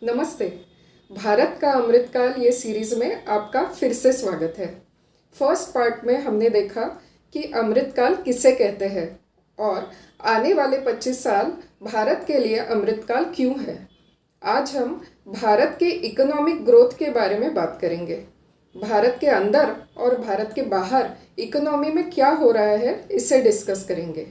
नमस्ते। भारत का अमृतकाल ये सीरीज़ में आपका फिर से स्वागत है। फर्स्ट पार्ट में हमने देखा कि अमृतकाल किसे कहते हैं और आने वाले 25 साल भारत के लिए अमृतकाल क्यों है। आज हम भारत के इकोनॉमिक ग्रोथ के बारे में बात करेंगे। भारत के अंदर और भारत के बाहर इकोनॉमी में क्या हो रहा है, इसे डिस्कस करेंगे।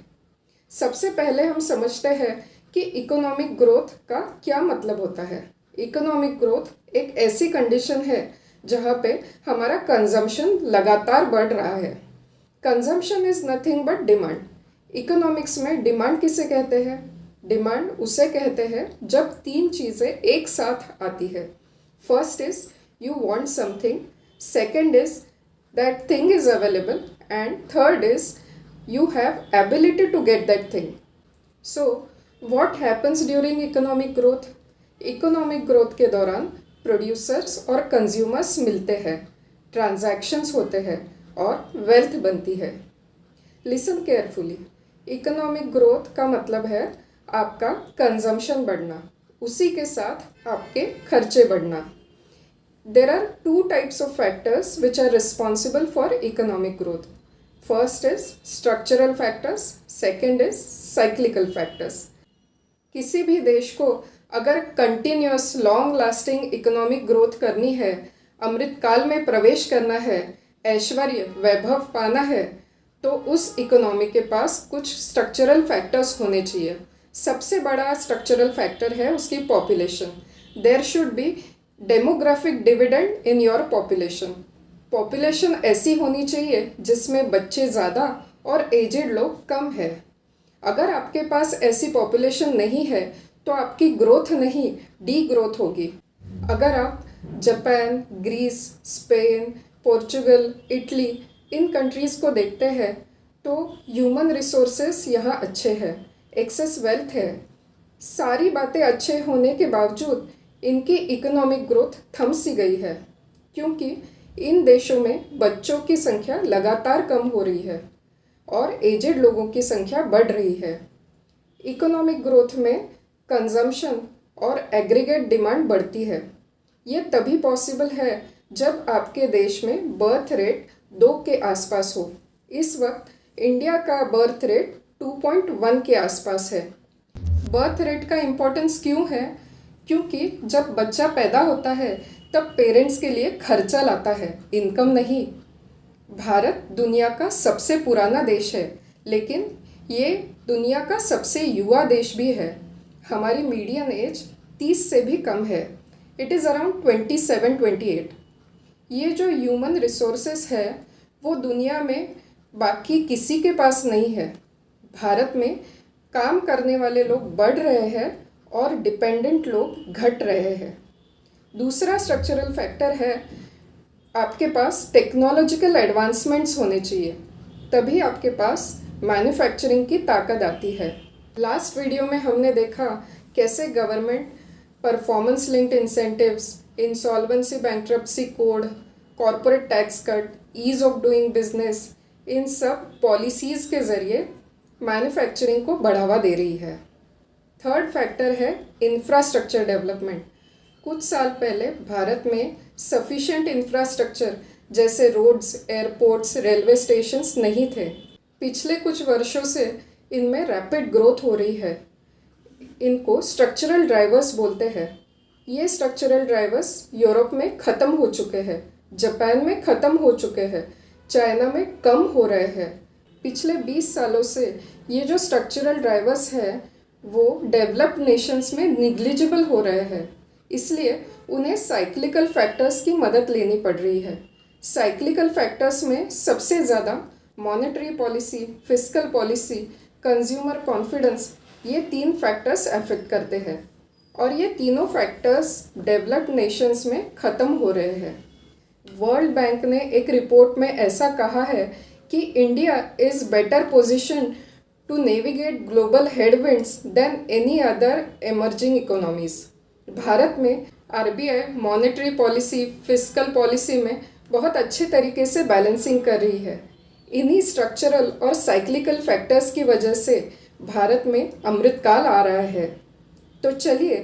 सबसे पहले हम समझते हैं कि इकोनॉमिक ग्रोथ का क्या मतलब होता है। इकोनॉमिक ग्रोथ एक ऐसी कंडीशन है जहाँ पे हमारा कंजम्पशन लगातार बढ़ रहा है। Consumption is nothing but demand. Economics में डिमांड किसे कहते हैं? डिमांड उसे कहते हैं जब तीन चीज़ें एक साथ आती है। First is you want something, second is that thing is available, and third is you have ability to get that thing. So what happens during economic growth? Economic growth के दौरान प्रोड्यूसर्स और कंज्यूमर्स मिलते हैं, transactions होते हैं और wealth बनती है। Listen carefully. इकोनॉमिक ग्रोथ का मतलब है आपका कंजम्पशन बढ़ना, उसी के साथ आपके खर्चे बढ़ना। There are two types of factors which are responsible for economic growth. First is structural factors, second is cyclical factors. किसी भी देश को अगर continuous long lasting economic growth करनी है, अमृतकाल में प्रवेश करना है, ऐश्वर्य वैभव पाना है, तो उस इकोनॉमी के पास कुछ स्ट्रक्चरल फैक्टर्स होने चाहिए। सबसे बड़ा स्ट्रक्चरल फैक्टर है उसकी population. There should be demographic dividend in your population. Population ऐसी होनी चाहिए जिसमें बच्चे ज़्यादा और एजेड लोग कम है। अगर आपके पास ऐसी पॉपुलेशन नहीं है तो आपकी ग्रोथ नहीं, डी ग्रोथ होगी। अगर आप Japan, Greece, Spain, Portugal, Italy इन कंट्रीज़ को देखते हैं तो ह्यूमन रिसोर्सेस यहाँ अच्छे हैं, एक्सेस वेल्थ है। सारी बातें अच्छे होने के बावजूद इनकी इकोनॉमिक ग्रोथ थम सी गई है, क्योंकि इन देशों में बच्चों की संख्या लगातार कम हो रही है और एजेड लोगों की संख्या बढ़ रही है। इकोनॉमिक ग्रोथ में कंजम्पशन और एग्रीगेट डिमांड बढ़ती है। ये तभी पॉसिबल है जब आपके देश में बर्थ रेट 2 के आसपास हो। इस वक्त इंडिया का बर्थ रेट 2.1 के आसपास है। बर्थ रेट का इम्पोर्टेंस क्यों है? क्योंकि जब बच्चा पैदा होता है तब पेरेंट्स के लिए खर्चा लाता है, इनकम नहीं। भारत दुनिया का सबसे पुराना देश है, लेकिन ये दुनिया का सबसे युवा देश भी है। हमारी मीडियन एज 30 से भी कम है। It is around 27-28। ये जो ह्यूमन रिसोर्सेस है वो दुनिया में बाकी किसी के पास नहीं है। भारत में काम करने वाले लोग बढ़ रहे हैं और डिपेंडेंट लोग घट रहे हैं। दूसरा स्ट्रक्चरल फैक्टर है आपके पास टेक्नोलॉजिकल एडवांसमेंट्स होने चाहिए, तभी आपके पास मैन्युफैक्चरिंग की ताकत आती है। लास्ट वीडियो में हमने देखा कैसे government performance linked incentives, insolvency bankruptcy code, corporate tax cut, ease of doing business, इन सब पॉलिसीज़ के ज़रिए मैन्युफैक्चरिंग को बढ़ावा दे रही है। थर्ड फैक्टर है इंफ्रास्ट्रक्चर डेवलपमेंट। कुछ साल पहले भारत में सफिशिएंट इंफ्रास्ट्रक्चर जैसे रोड्स, एयरपोर्ट्स, रेलवे स्टेशंस नहीं थे। पिछले कुछ वर्षों से इनमें रैपिड ग्रोथ हो रही है। इनको स्ट्रक्चरल ड्राइवर्स बोलते हैं। ये स्ट्रक्चरल ड्राइवर्स यूरोप में ख़त्म हो चुके हैं, जापान में ख़त्म हो चुके हैं, चाइना में कम हो रहे हैं। पिछले 20 सालों से ये जो स्ट्रक्चरल ड्राइवर्स हैं वो डेवलप्ड नेशंस में निग्लिजिबल हो रहे हैं, इसलिए उन्हें साइक्लिकल फैक्टर्स की मदद लेनी पड़ रही है। साइक्लिकल फैक्टर्स में सबसे ज़्यादा monetary policy, fiscal policy, consumer confidence, ये 3 फैक्टर्स अफेक्ट करते हैं और ये तीनों फैक्टर्स डेवलप्ड नेशंस में ख़त्म हो रहे हैं। वर्ल्ड बैंक ने एक रिपोर्ट में ऐसा कहा है कि India is better position to navigate global headwinds than any other emerging economies. Bharat में RBI monetary policy, fiscal policy में बहुत अच्छे तरीके से बैलेंसिंग कर रही है। इन्हीं स्ट्रक्चरल और साइक्लिकल फैक्टर्स की वजह से भारत में अमृतकाल आ रहा है। तो चलिए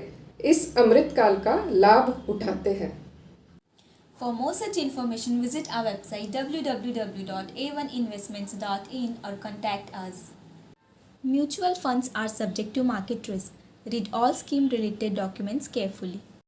इस अमृतकाल का लाभ उठाते हैं। For more such information, visit our website www.a1investments.in or contact us. Mutual funds are subject to market risk. Read all scheme related documents carefully.